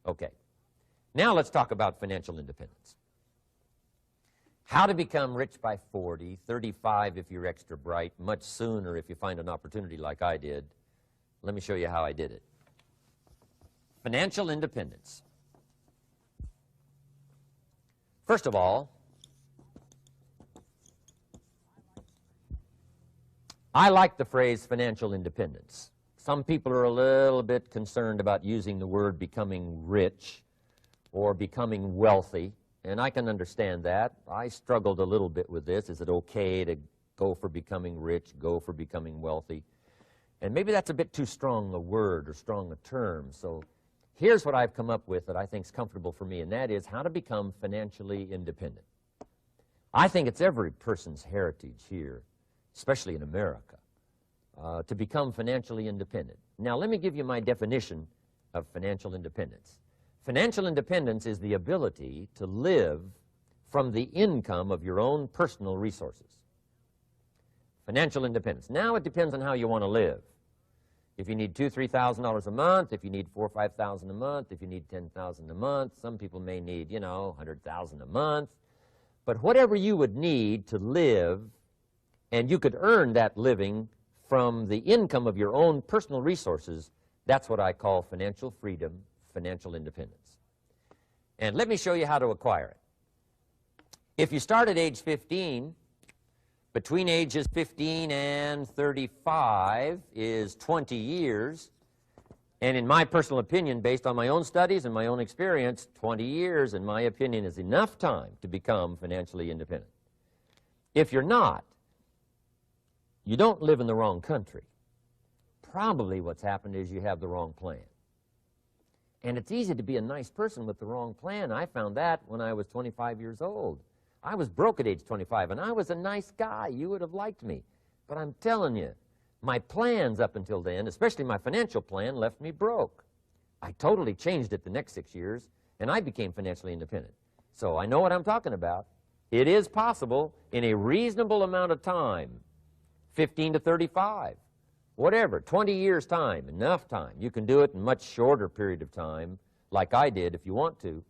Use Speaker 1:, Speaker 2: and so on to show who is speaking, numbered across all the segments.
Speaker 1: Okay. Now let's talk about financial independence. How to become rich by 40, 35 if you're extra bright, much sooner if you find an opportunity like I did. Let me show you how I did it. Financial independence. First of all, I like the phrase financial independence. Some people are a little bit concerned about using the word becoming rich or becoming wealthy, and I can understand that. I struggled a little bit with this. Is it okay to go for becoming rich, go for becoming wealthy? And maybe that's a bit too strong a word or strong a term. So here's what I've come up with that I think is comfortable for me, and that is how to become financially independent. I think it's every person's heritage here, especially in America, to become financially independent. Now, let me give you my definition of financial independence. Financial independence is the ability to live from the income of your own personal resources. Financial independence. Now it depends on how you want to live. If you need $2,000, $3,000 a month, if you need $4,000 or $5,000 a month, if you need $10,000 a month, some people may need, you know, $100,000 a month. But whatever you would need to live, and you could earn that living from the income of your own personal resources, that's what I call financial freedom, financial independence. And let me show you how to acquire it. If you start at age 15, between ages 15 and 35 is 20 years, and in my personal opinion, based on my own studies and my own experience, 20 years, in my opinion, is enough time to become financially independent. If you're not, you don't live in the wrong country. Probably what's happened is you have the wrong plan. And it's easy to be a nice person with the wrong plan. I found that when I was 25 years old. I was broke at age 25, and I was a nice guy. You would have liked me. But I'm telling you, my plans up until then, especially my financial plan, left me broke. I totally changed it the next 6 years, and I became financially independent. So I know what I'm talking about. It is possible in a reasonable amount of time, 15 to 35, whatever, 20 years' time, enough time. You can do it in a much shorter period of time, like I did if you want to.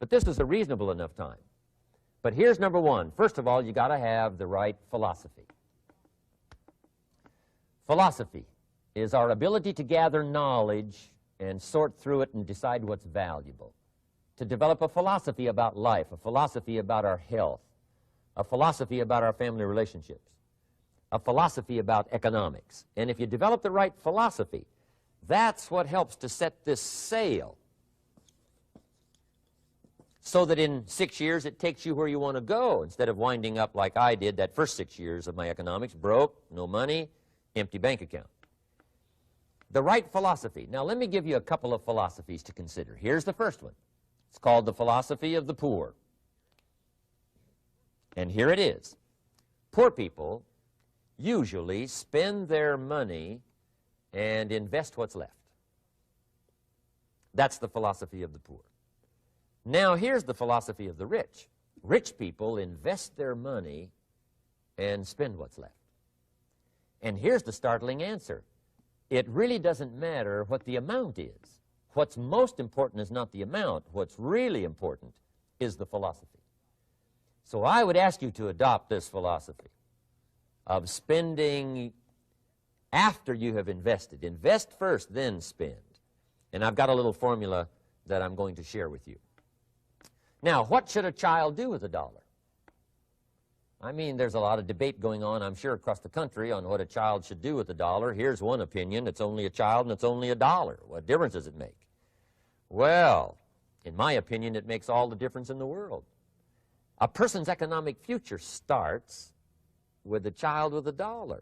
Speaker 1: But this is a reasonable enough time. But here's number one. First of all, you got to have the right philosophy. Philosophy is our ability to gather knowledge and sort through it and decide what's valuable. To develop a philosophy about life, a philosophy about our health, a philosophy about our family relationships, a philosophy about economics. And if you develop the right philosophy, that's what helps to set this sail, so that in 6 years it takes you where you want to go, instead of winding up like I did that first 6 years of my economics, broke, no money, empty bank account. The right philosophy. Now let me give you a couple of philosophies to consider. Here's the first one. It's called the philosophy of the poor. And here it is. Poor people usually spend their money and invest what's left. That's the philosophy of the poor. Now, here's the philosophy of the rich. Rich people invest their money and spend what's left. And here's the startling answer. It really doesn't matter what the amount is. What's most important is not the amount. What's really important is the philosophy. So I would ask you to adopt this philosophy of spending after you have invested. Invest first, then spend. And I've got a little formula that I'm going to share with you. Now, what should a child do with $1? I mean, there's a lot of debate going on, I'm sure, across the country on what a child should do with $1. Here's one opinion. It's only a child and it's only $1. What difference does it make? Well, in my opinion, it makes all the difference in the world. A person's economic future starts with a child with $1.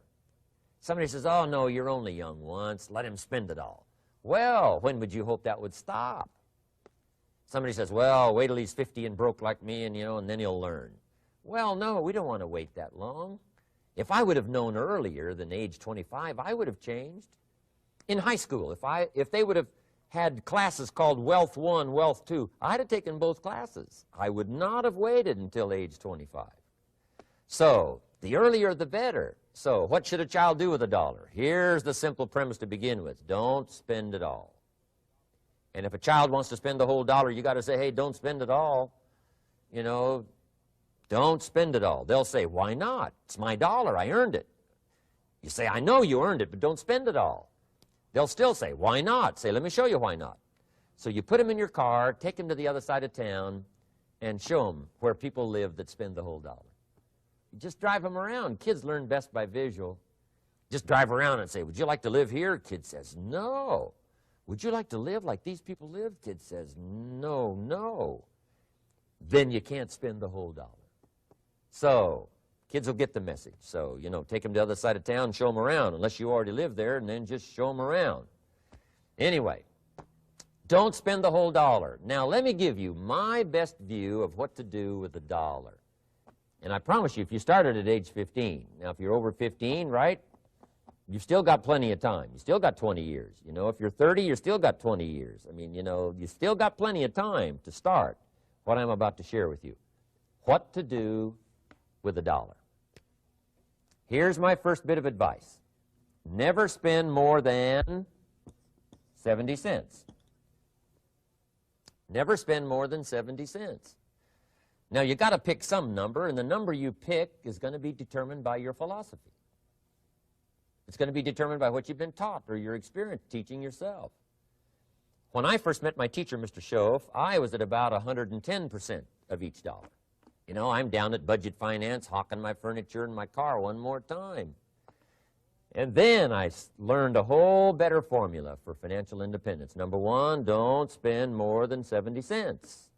Speaker 1: Somebody says, oh, no, you're only young once. Let him spend it all. Well, when would you hope that would stop? Somebody says, well, wait till he's 50 and broke like me, and, and then he'll learn. Well, no, we don't want to wait that long. If I would have known earlier than age 25, I would have changed. In high school, if they would have had classes called Wealth 1, Wealth 2, I'd have taken both classes. I would not have waited until age 25. So, the earlier the better. So, what should a child do with $1? Here's the simple premise to begin with. Don't spend it all. And if a child wants to spend the whole dollar, you got to say, hey, don't spend it all. You know, don't spend it all. They'll say, why not? It's my dollar. I earned it. You say, I know you earned it, but don't spend it all. They'll still say, why not? Say, let me show you why not. So you put them in your car, take them to the other side of town, and show them where people live that spend the whole dollar. You just drive them around. Kids learn best by visual. Just drive around and say, would you like to live here? Kid says, no. Would you like to live like these people live? Kid says, no, no. Then you can't spend the whole dollar. So kids will get the message. So, you know, take them to the other side of town, show them around, unless you already live there, and then just show them around. Anyway, don't spend the whole dollar. Now, let me give you my best view of what to do with the dollar. And I promise you, if you started at age 15, now if you're over 15, right, you've still got plenty of time. You still got 20 years. You know, if you're 30, you've still got 20 years. I mean, you know, you still got plenty of time to start what I'm about to share with you. What to do with a dollar. Here's my first bit of advice. Never spend more than 70 cents. Never spend more than 70 cents. Now, you got to pick some number, and the number you pick is going to be determined by your philosophy. It's going to be determined by what you've been taught or your experience teaching yourself. When I first met my teacher, Mr. Schoaf, I was at about 110% of each dollar. You know, I'm down at budget finance, hawking my furniture and my car one more time. And then I learned a whole better formula for financial independence. Number one, don't spend more than 70 cents.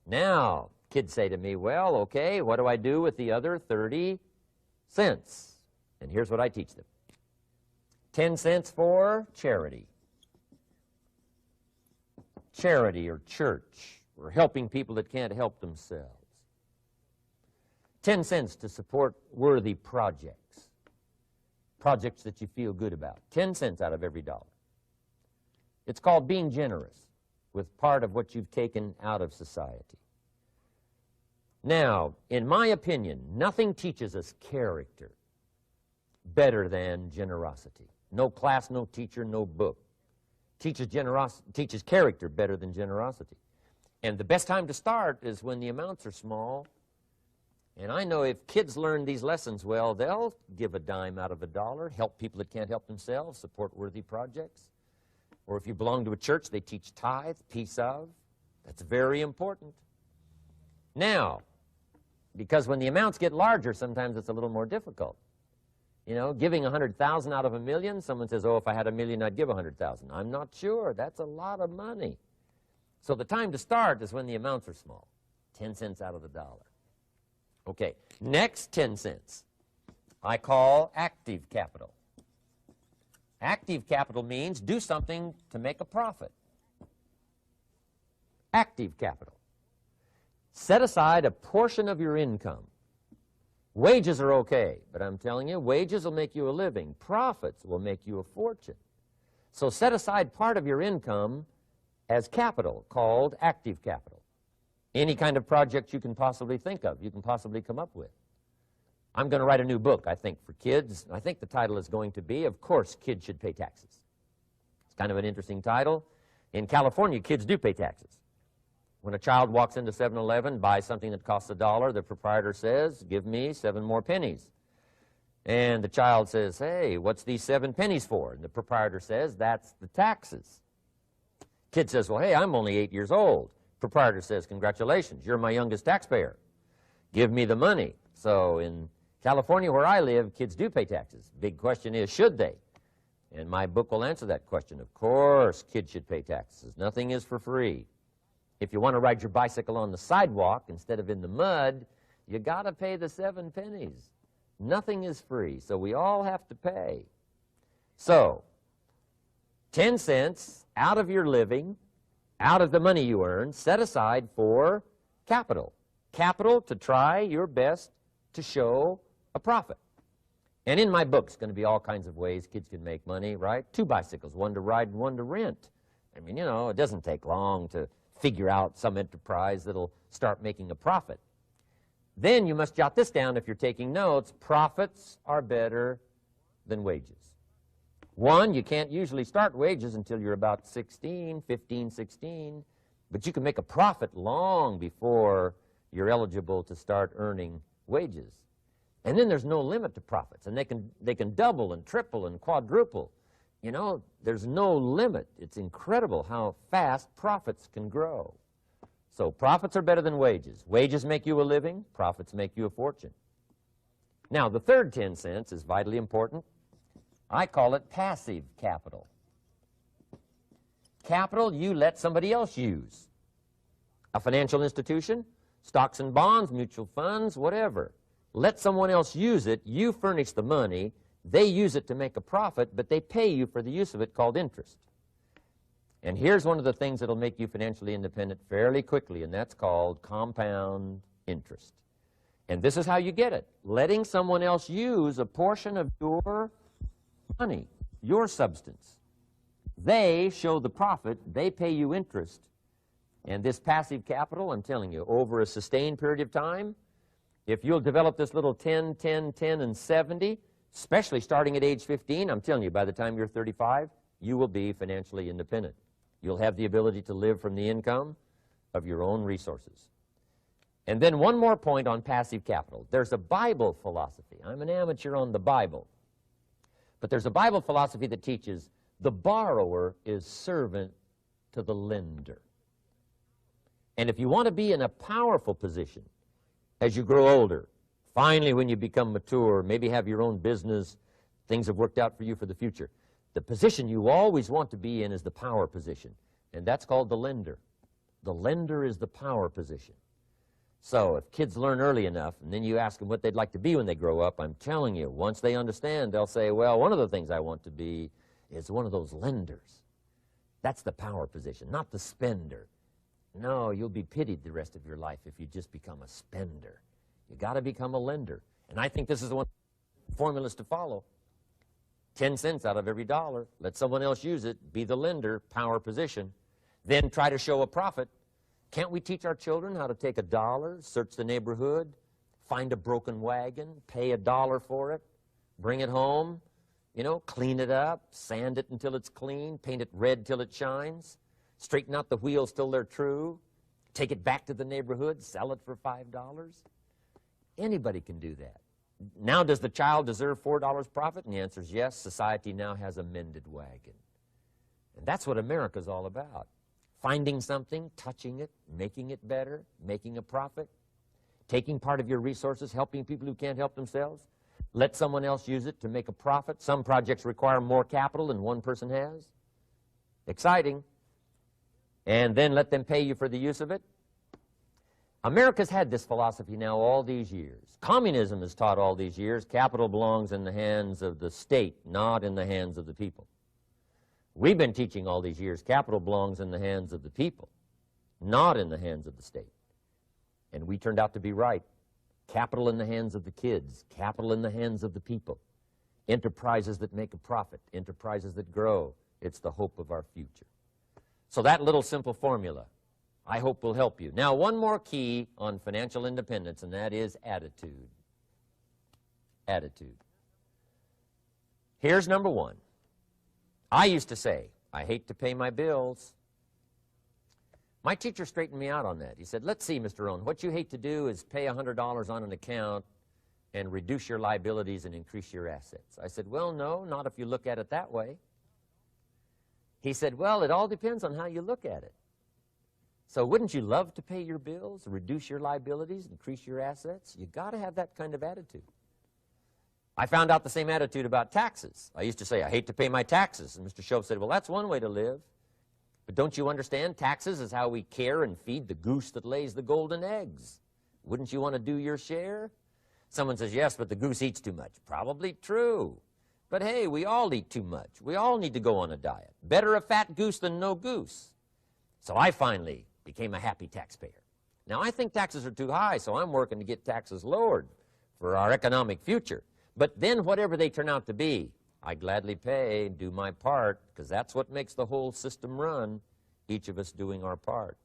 Speaker 1: Now, kids say to me, well, okay, what do I do with the other 30 cents? And here's what I teach them. 10 cents for charity. Charity or church, or helping people that can't help themselves. 10 cents to support worthy projects. Projects that you feel good about. 10 cents out of every dollar. It's called being generous with part of what you've taken out of society. Now, in my opinion, nothing teaches us character better than generosity. No class, no teacher, no book teaches character better than generosity. And the best time to start is when the amounts are small. And I know if kids learn these lessons well, they'll give a dime out of a dollar, help people that can't help themselves, support worthy projects. Or if you belong to a church, they teach tithe, piece of. That's very important. Now, because when the amounts get larger, sometimes it's a little more difficult. You know, giving 100,000 out of $1 million, someone says, oh, if I had $1 million, I'd give 100,000. I'm not sure. That's a lot of money. So the time to start is when the amounts are small, 10 cents out of the dollar. Okay, next 10 cents I call active capital. Active capital means do something to make a profit. Active capital. Set aside a portion of your income. Wages are okay, but I'm telling you, wages will make you a living. Profits will make you a fortune. So set aside part of your income as capital, called active capital. Any kind of project you can possibly think of, you can possibly come up with. I'm going to write a new book, I think, for kids. I think the title is going to be, Of Course, Kids Should Pay Taxes. It's kind of an interesting title. In California, kids do pay taxes. When a child walks into 7-Eleven, buys something that costs $1, the proprietor says, give me 7 more pennies. And the child says, hey, what's these 7 pennies for? And the proprietor says, that's the taxes. Kid says, well, hey, I'm only 8 years old. Proprietor says, congratulations, you're my youngest taxpayer. Give me the money. So in California, where I live, kids do pay taxes. Big question is, should they? And my book will answer that question. Of course, kids should pay taxes. Nothing is for free. If you want to ride your bicycle on the sidewalk instead of in the mud, you got to pay the 7 pennies. Nothing is free, so we all have to pay. So, 10 cents out of your living, out of the money you earn, set aside for capital. Capital to try your best to show a profit. And in my book, it's going to be all kinds of ways kids can make money, right? 2 bicycles, one to ride and one to rent. I mean, you know, it doesn't take long to figure out some enterprise that'll start making a profit. Then you must jot this down if you're taking notes. Profits are better than wages. One, you can't usually start wages until you're about 16, 15, 16, but you can make a profit long before you're eligible to start earning wages. And then there's no limit to profits, and they can double and triple and quadruple. You know, there's no limit. It's incredible how fast profits can grow. So profits are better than wages. Wages make you a living, profits make you a fortune. Now, the third 10 cents is vitally important. I call it passive capital. Capital you let somebody else use. A financial institution, stocks and bonds, mutual funds, whatever. Let someone else use it. You furnish the money. They use it to make a profit, but they pay you for the use of it, called interest. And here's one of the things that will make you financially independent fairly quickly, and that's called compound interest. And this is how you get it. Letting someone else use a portion of your money, your substance. They show the profit, they pay you interest. And this passive capital, I'm telling you, over a sustained period of time, if you'll develop this little 10, 10, 10, and 70, especially starting at age 15, I'm telling you, by the time you're 35, you will be financially independent. You'll have the ability to live from the income of your own resources. And then one more point on passive capital. There's a Bible philosophy. I'm an amateur on the Bible. But there's a Bible philosophy that teaches the borrower is servant to the lender. And if you want to be in a powerful position as you grow older, finally when you become mature, maybe have your own business, things have worked out for you for the future, the position you always want to be in is the power position, and that's called the lender. The lender is the power position. So if kids learn early enough, and then you ask them what they'd like to be when they grow up, I'm telling you, once they understand, they'll say, well, one of the things I want to be is one of those lenders. That's the power position, not the spender. No, you'll be pitied the rest of your life if you just become a spender. You got to become a lender. And I think this is the one formulas to follow. 10 cents out of every dollar. Let someone else use it. Be the lender, power position. Then try to show a profit. Can't we teach our children how to take $1, search the neighborhood, find a broken wagon, pay $1 for it, bring it home, you know, clean it up, sand it until it's clean, paint it red till it shines, straighten out the wheels till they're true, take it back to the neighborhood, sell it for $5? Anybody can do that. Now, does the child deserve $4 profit? And the answer is yes. Society now has a mended wagon. And that's what America's all about. Finding something, touching it, making it better, making a profit, taking part of your resources, helping people who can't help themselves. Let someone else use it to make a profit. Some projects require more capital than one person has. Exciting. And then let them pay you for the use of it. America's had this philosophy now all these years. Communism has taught all these years capital belongs in the hands of the state, not in the hands of the people. We've been teaching all these years capital belongs in the hands of the people, not in the hands of the state. And we turned out to be right. Capital in the hands of the kids, capital in the hands of the people. Enterprises that make a profit, enterprises that grow. It's the hope of our future. So that little simple formula, I hope, will help you. Now, one more key on financial independence, and that is attitude. Attitude. Here's number one. I used to say, I hate to pay my bills. My teacher straightened me out on that. He said, let's see, Mr. Rohn, what you hate to do is pay $100 on an account and reduce your liabilities and increase your assets. I said, well, no, not if you look at it that way. He said, well, it all depends on how you look at it. So wouldn't you love to pay your bills, reduce your liabilities, increase your assets? You got to have that kind of attitude. I found out the same attitude about taxes. I used to say, I hate to pay my taxes. And Mr. Shove said, well, that's one way to live. But don't you understand? Taxes is how we care and feed the goose that lays the golden eggs. Wouldn't you want to do your share? Someone says, yes, but the goose eats too much. Probably true. But hey, we all eat too much. We all need to go on a diet. Better a fat goose than no goose. So I finally became a happy taxpayer. Now, I think taxes are too high, so I'm working to get taxes lowered for our economic future. But then whatever they turn out to be, I gladly pay, do my part, because that's what makes the whole system run, each of us doing our part.